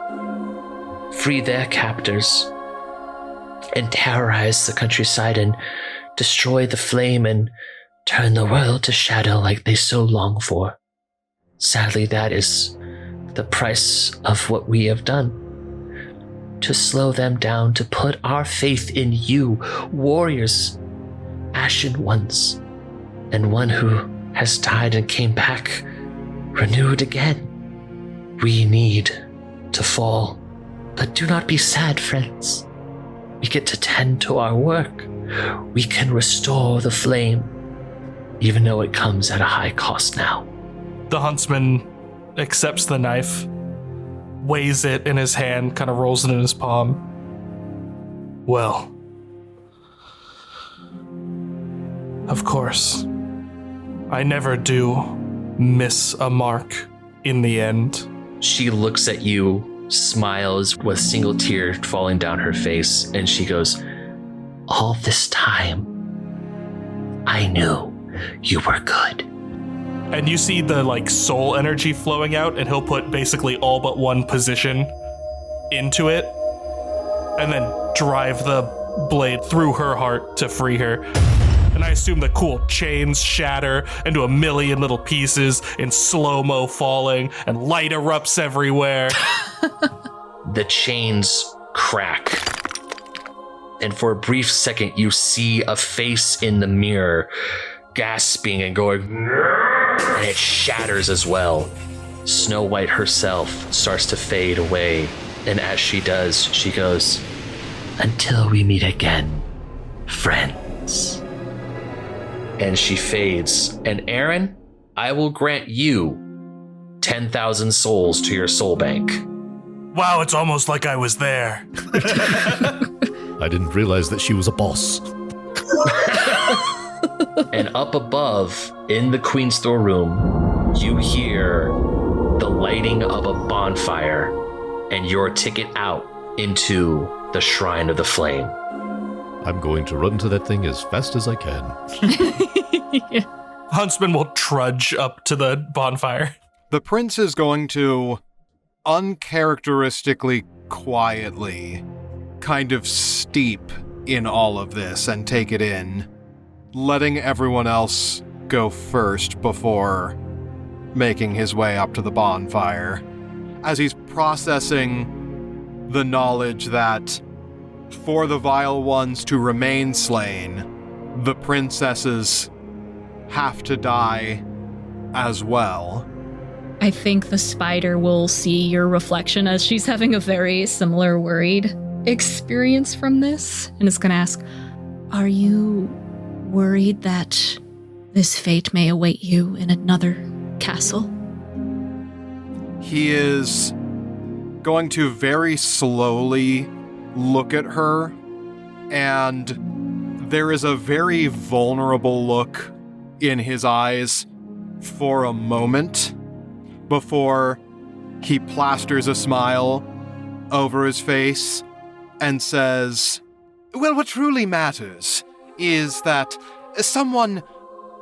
free their captors, and terrorize the countryside and destroy the flame and turn the world to shadow like they so long for. Sadly, that is the price of what we have done. To slow them down, to put our faith in you, warriors, ashen ones, and one who has died and came back, renewed again. We need to fall, but do not be sad, friends. We get to tend to our work. We can restore the flame, even though it comes at a high cost now.
The Huntsman accepts the knife, weighs it in his hand, kind of rolls it in his palm. Well, of course, I never do miss a mark in the end.
She looks at you, smiles with a single tear falling down her face, and she goes,
all this time, I knew you were good.
And you see the soul energy flowing out, and he'll put basically all but one position into it, and then drive the blade through her heart to free her. And I assume the cool chains shatter into a million little pieces in slow-mo falling, and light erupts everywhere.
The chains crack. And for a brief second, you see a face in the mirror gasping and going, and it shatters as well. Snow White herself starts to fade away, and as she does, she goes,
until we meet again, friends.
And she fades. And Aaron, I will grant you 10,000 souls to your soul bank.
Wow, it's almost like I was there.
I didn't realize that she was a boss.
And up above, in the Queen's storeroom, you hear the lighting of a bonfire and your ticket out into the Shrine of the Flame.
I'm going to run to that thing as fast as I can.
Yeah.
Huntsman will trudge up to the bonfire.
The prince is going to uncharacteristically quietly kind of steep in all of this and take it in, letting everyone else go first before making his way up to the bonfire. As he's processing the knowledge that for the vile ones to remain slain, the princess's have to die as well.
I think the spider will see your reflection as she's having a very similar worried experience from this, and is going to ask, are you worried that this fate may await you in another castle?
He is going to very slowly look at her, and there is a very vulnerable look in his eyes for a moment before he plasters a smile over his face and says, well, what truly matters is that someone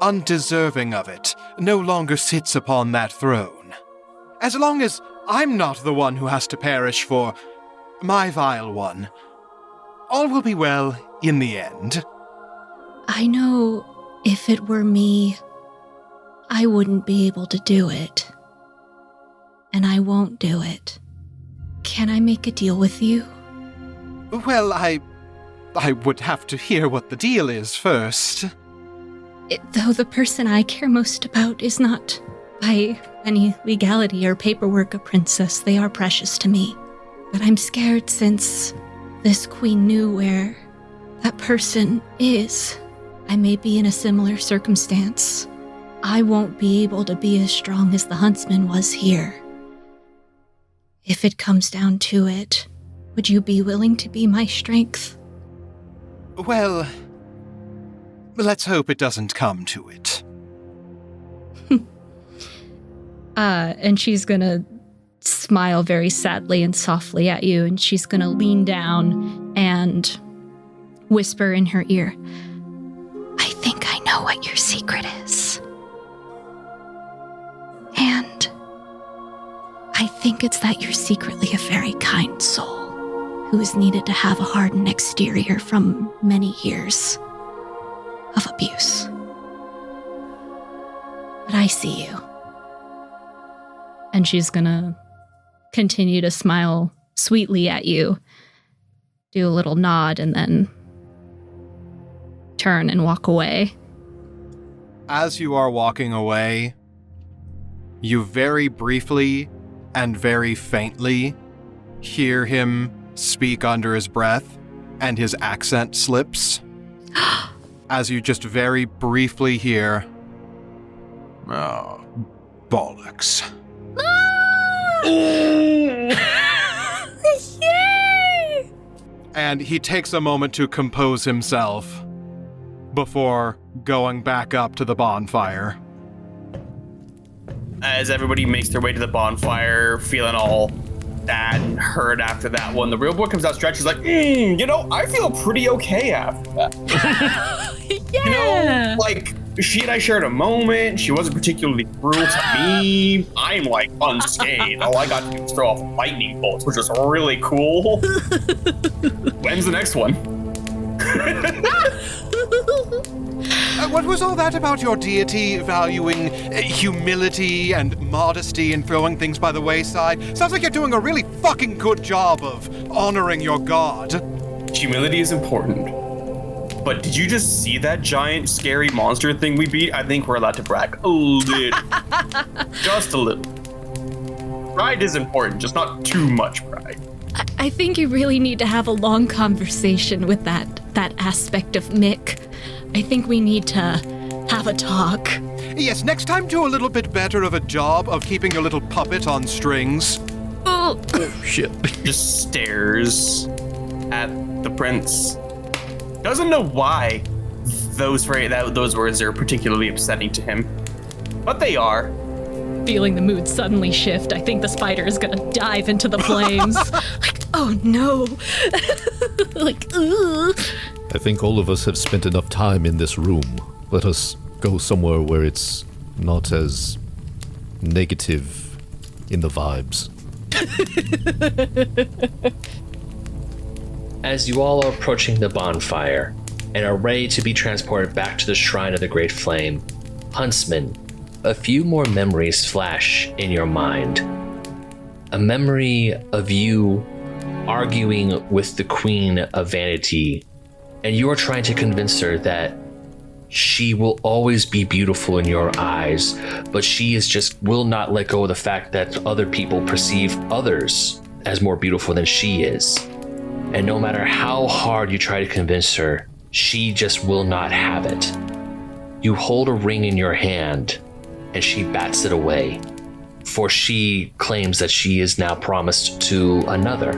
undeserving of it no longer sits upon that throne. As long as I'm not the one who has to perish for my vile one, all will be well in the end.
I know if it were me, I wouldn't be able to do it. And I won't do it. Can I make a deal with you?
Well, I would have to hear what the deal is first.
Though the person I care most about is not, by any legality or paperwork, a princess, they are precious to me. But I'm scared since this queen knew where that person is. I may be in a similar circumstance. I won't be able to be as strong as the Huntsman was here. If it comes down to it, would you be willing to be my strength?
Well, let's hope it doesn't come to it.
And she's gonna smile very sadly and softly at you, and she's gonna lean down and whisper in her ear, I think I know what your secret is. And I think it's that you're secretly a very kind soul who is needed to have a hardened exterior from many years of abuse. But I see you. And she's gonna continue to smile sweetly at you, do a little nod, and then turn and walk away.
As you are walking away, you very briefly and very faintly hear him speak under his breath, and his accent slips. As you just very briefly hear, oh, bollocks.
Yay!
And he takes a moment to compose himself before going back up to the bonfire.
As everybody makes their way to the bonfire, feeling all sad and hurt after that one, the real boy comes out stretched. He's like, I feel pretty okay after that.
Yeah!
She and I shared a moment. She wasn't particularly cruel to me. I'm, unscathed. All I got to do was throw off lightning bolts, which was really cool. When's the next one?
What was all that about your deity valuing humility and modesty and throwing things by the wayside? Sounds like you're doing a really fucking good job of honoring your god.
Humility is important. But did you just see that giant, scary monster thing we beat? I think we're allowed to brag a little. Just a little. Pride is important, just not too much pride.
I think you really need to have a long conversation with that aspect of Mick. I think we need to have a talk.
Yes, next time do a little bit better of a job of keeping your little puppet on strings.
Oh,
shit.
Just stares at the prince. Doesn't know why those words are particularly upsetting to him. But they are.
Feeling the mood suddenly shift, I think the spider is gonna dive into the flames. Oh no. Ugh.
I think all of us have spent enough time in this room. Let us go somewhere where it's not as negative in the vibes.
As you all are approaching the bonfire and are ready to be transported back to the Shrine of the Great Flame, Huntsman, a few more memories flash in your mind. A memory of you arguing with the Queen of Vanity, and you are trying to convince her that She will always be beautiful in your eyes, but she will not let go of the fact that other people perceive others as more beautiful than she is. And no matter how hard you try to convince her, she just will not have it. You hold a ring in your hand, and she bats it away, for she claims that she is now promised to another.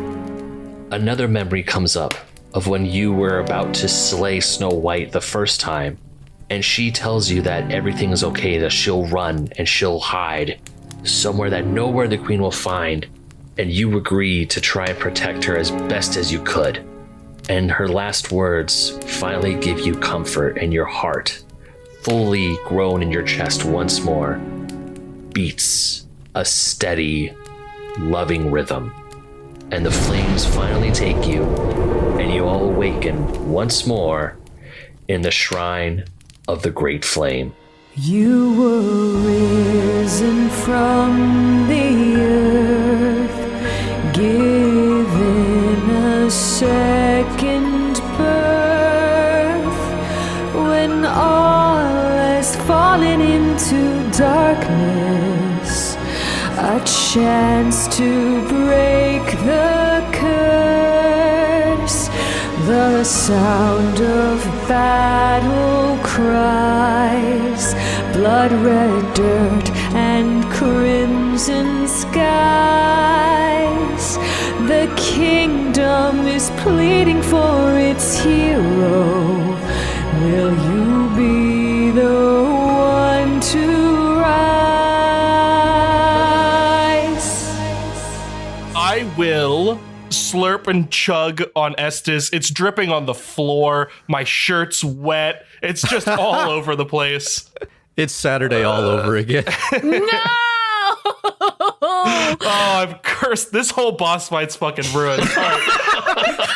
Another memory comes up of when you were about to slay Snow White the first time, and she tells you that everything is okay, that she'll run and she'll hide somewhere that nowhere the queen will find, and you agree to try and protect her as best as you could. And her last words finally give you comfort, and your heart, fully grown in your chest once more, beats a steady, loving rhythm. And the flames finally take you, and you all awaken once more in the shrine of the Great Flame.
You were risen from the earth, given a second birth, when all has fallen into darkness, a chance to break the curse. The sound of battle cries, blood-red dirt and crimson skies. The kingdom is pleading for its hero. Will you be the one to rise?
I will slurp and chug on Estes. It's dripping on the floor. My shirt's wet. It's just all over the place.
It's Saturday all over again.
No!
Oh, I've cursed. This whole boss fight's fucking ruined. All right.